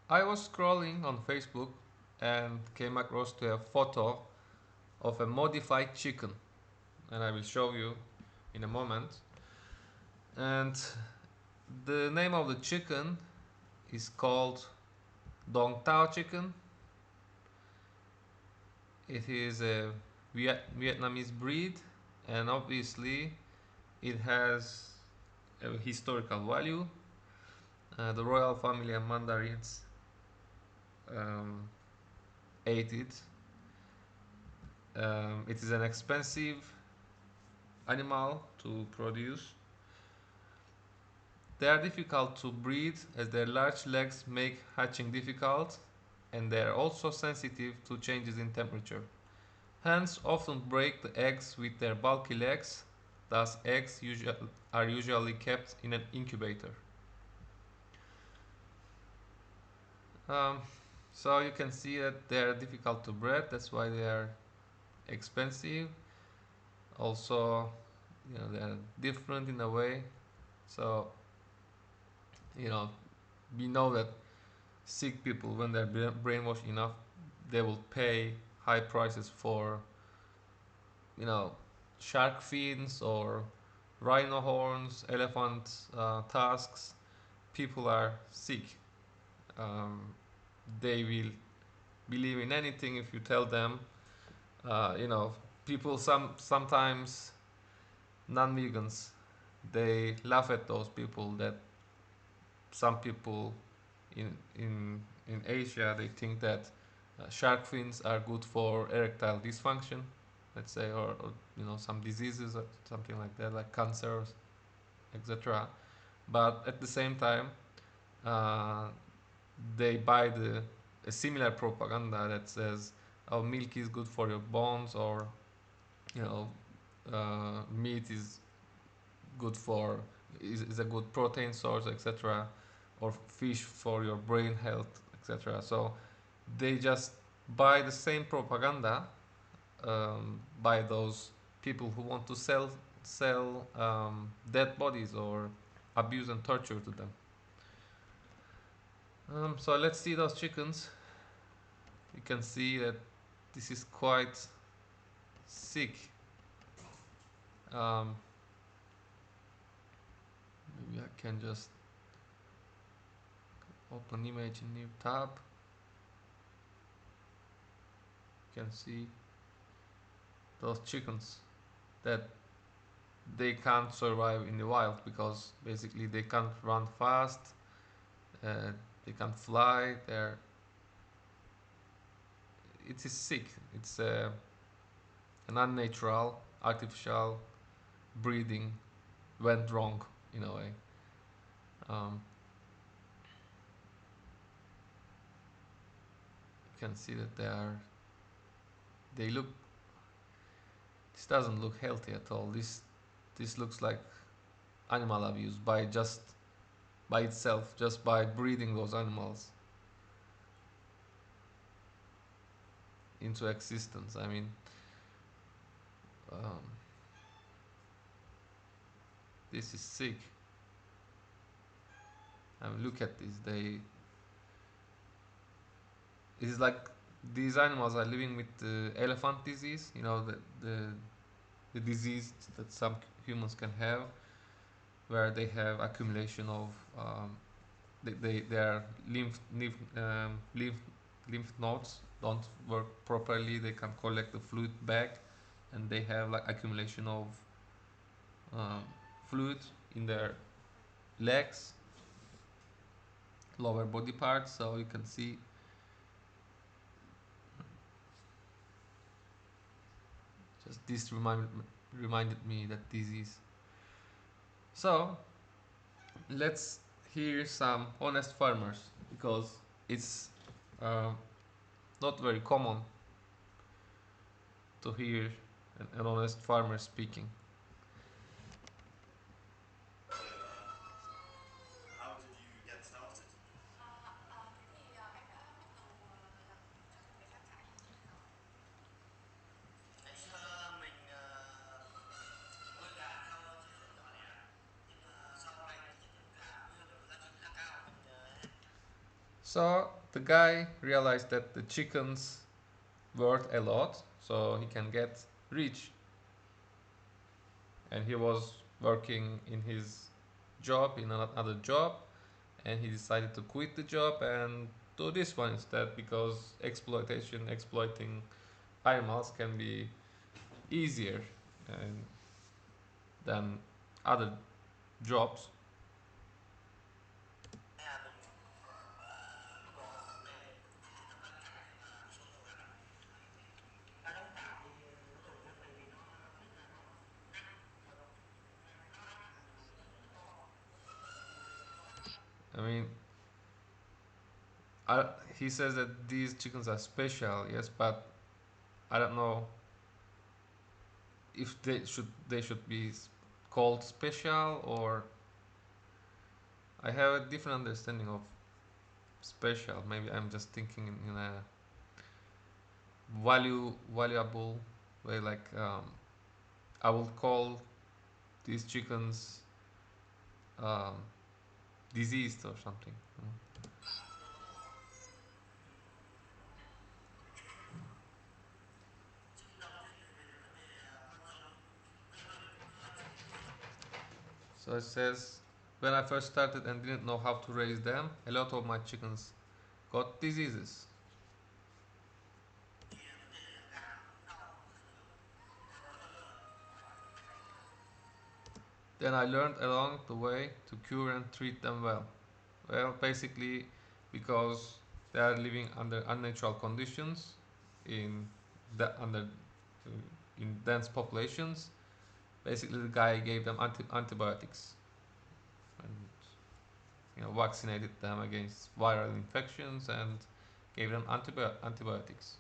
I was scrolling on Facebook and came across to a photo of a modified chicken, and I will show you in a moment. And the name of the chicken is called Dong Tao chicken. It is a Vietnamese breed, and obviously it has a historical value. The royal family and mandarins um, ate it. It is an expensive animal to produce. They are difficult to breed as their large legs make hatching difficult, and they are also sensitive to changes in temperature. Hens often break the eggs with their bulky legs, thus are usually kept in an incubator. Um, so you can see that they are difficult to breed, that's why they are expensive. Also, they are different in a way. So, you know, we know that sick people, when they're brainwashed enough, they will pay high prices for, you know, shark fins or rhino horns, elephant tusks. People are sick. Um, they will believe in anything if you tell them. You know, people sometimes non-vegans, they laugh at those people that some people in Asia, they think that shark fins are good for erectile dysfunction, let's say, or some diseases or something like that, like cancers, etc. But at the same time, uh, they buy a similar propaganda that says, "Oh, milk is good for your bones," or you know, meat is a good protein source, etc., or fish for your brain health, etc. So they just buy the same propaganda by those people who want to sell dead bodies or abuse and torture to them. So let's see those chickens. You can see that this is quite sick. Um, Maybe I can just open image in new tab. You can see those chickens that they can't survive in the wild because basically they can't run fast, uh, they can't fly. It is sick. It's an unnatural, artificial breeding went wrong in a way. Um, you can see that they look. This doesn't look healthy at all. This looks like animal abuse by itself, just by breeding those animals into existence. I mean, um, this is sick. I mean, look at this. It is like these animals are living with the elephant disease. You know, the disease that some humans can have, where they have accumulation of their lymph nodes don't work properly. They can collect the fluid back, and they have like accumulation of um, fluid in their legs, lower body parts. So you can see just this reminded me that disease. So let's hear some honest farmers, because it's uh, not very common to hear an honest farmer speaking. So the guy realized that the chickens worth a lot, so he can get rich. And he was working in his job, in another job, and he decided to quit the job and do this one instead because exploiting animals can be easier and, than other jobs. I mean, I, he says that these chickens are special, yes, but I don't know if they should be called special, or I have a different understanding of special. Maybe I'm just thinking in a valuable way. Like I will call these chickens um, diseased or something. So it says, when I first started and didn't know how to raise them, a lot of my chickens got diseases. Then I learned along the way to cure and treat them well. Well, basically, because they are living under unnatural conditions in the under in dense populations. Basically, the guy gave them antibiotics and vaccinated them against viral infections and gave them antibiotics.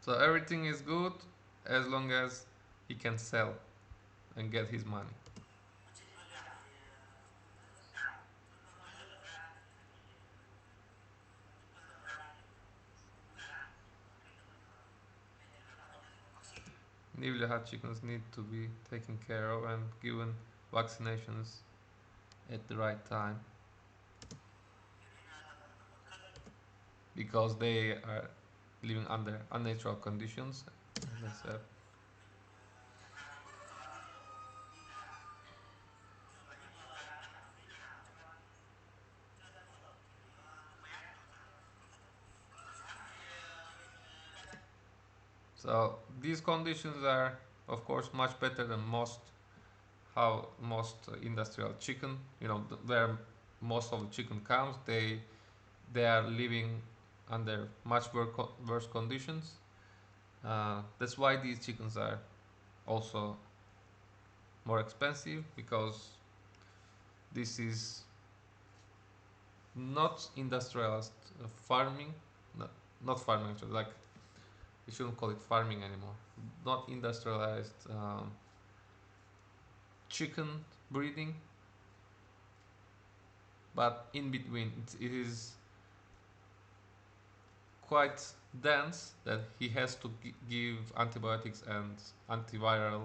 So everything is good as long as he can sell and get his money. Newly hatched chickens need to be taken care of and given vaccinations at the right time because they are living under unnatural conditions. As I said. So these conditions are, of course, much better than most industrial chicken. Where most of the chicken comes, they are living under much worse conditions. That's why these chickens are also more expensive because this is not industrialized farming, not, not farming, so like we shouldn't call it farming anymore. Not industrialized chicken breeding, but in between, it is quite dense that he has to give antibiotics and antiviral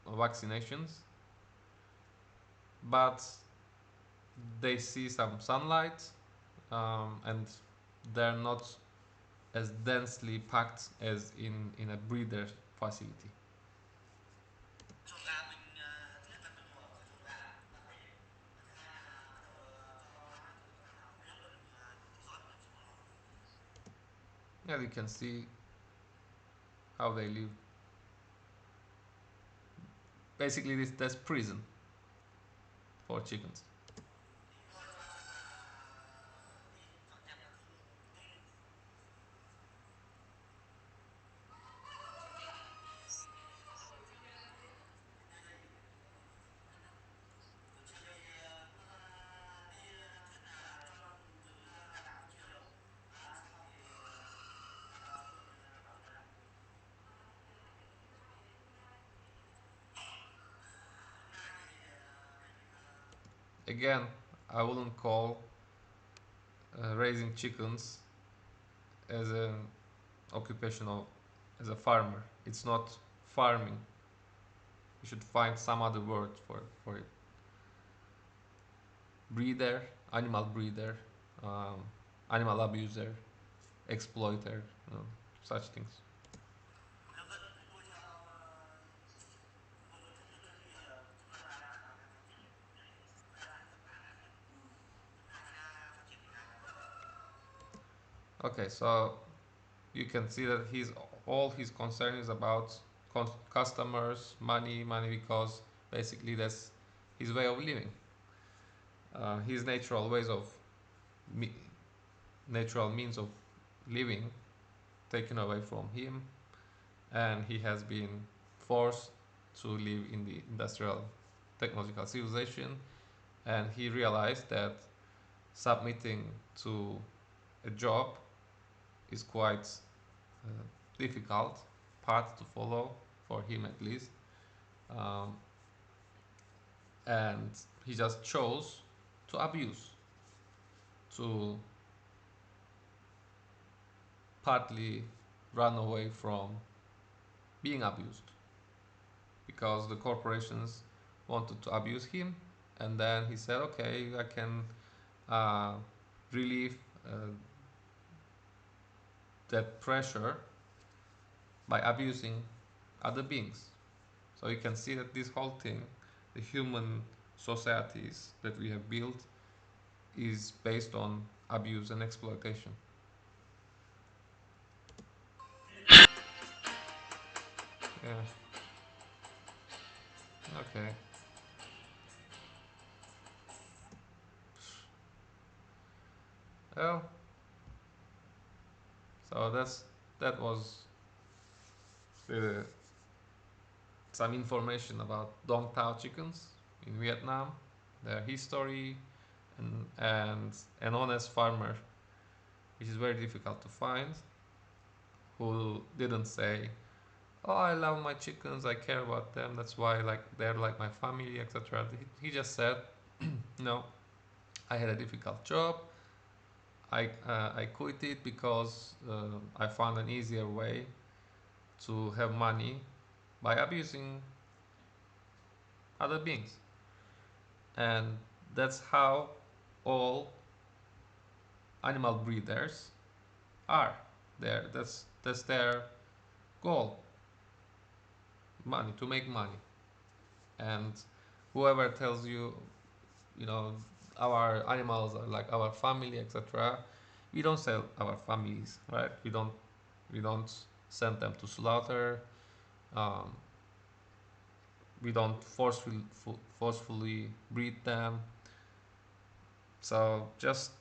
vaccinations, but they see some sunlight and they're not as densely packed as in a breeder facility. Yeah, you can see how they live. Basically, that's prison for chickens. Again, I wouldn't call raising chickens as an occupational, as a farmer. It's not farming. You should find some other word for it. Breeder, animal breeder, um, animal abuser, exploiter, such things. Okay, so you can see that all his concern is about customers, money, because basically that's his way of living. His natural ways of me, natural means of living taken away from him, and he has been forced to live in the industrial technological civilization, and he realized that submitting to a job is quite uh, difficult path to follow for him at least, um, and he just chose to abuse, to partly run away from being abused because the corporations wanted to abuse him, and then he said, okay, I can uh, relieve that pressure by abusing other beings. So you can see that this whole thing, the human societies that we have built, is based on abuse and exploitation. Yeah. Okay. Well, so that was the, some information about Dong Tao chickens in Vietnam, their history, and an honest farmer, which is very difficult to find, who didn't say, "Oh, I love my chickens. I care about them. That's why like they're like my family, etc." He just said, "No, I had a difficult job. I quit it because I found an easier way to have money by abusing other beings." And that's how all animal breeders are. That's their goal: money, to make money. And whoever tells you, you know, our animals are like our family, etc., we don't sell our families, right? We don't send them to slaughter. Um, we don't forcefully breed them. So just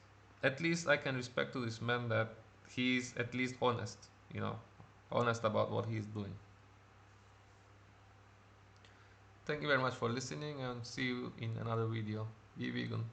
at least I can respect to this man that he's at least honest, honest about what he's doing. Thank you very much for listening, and see you in another video. Be vegan.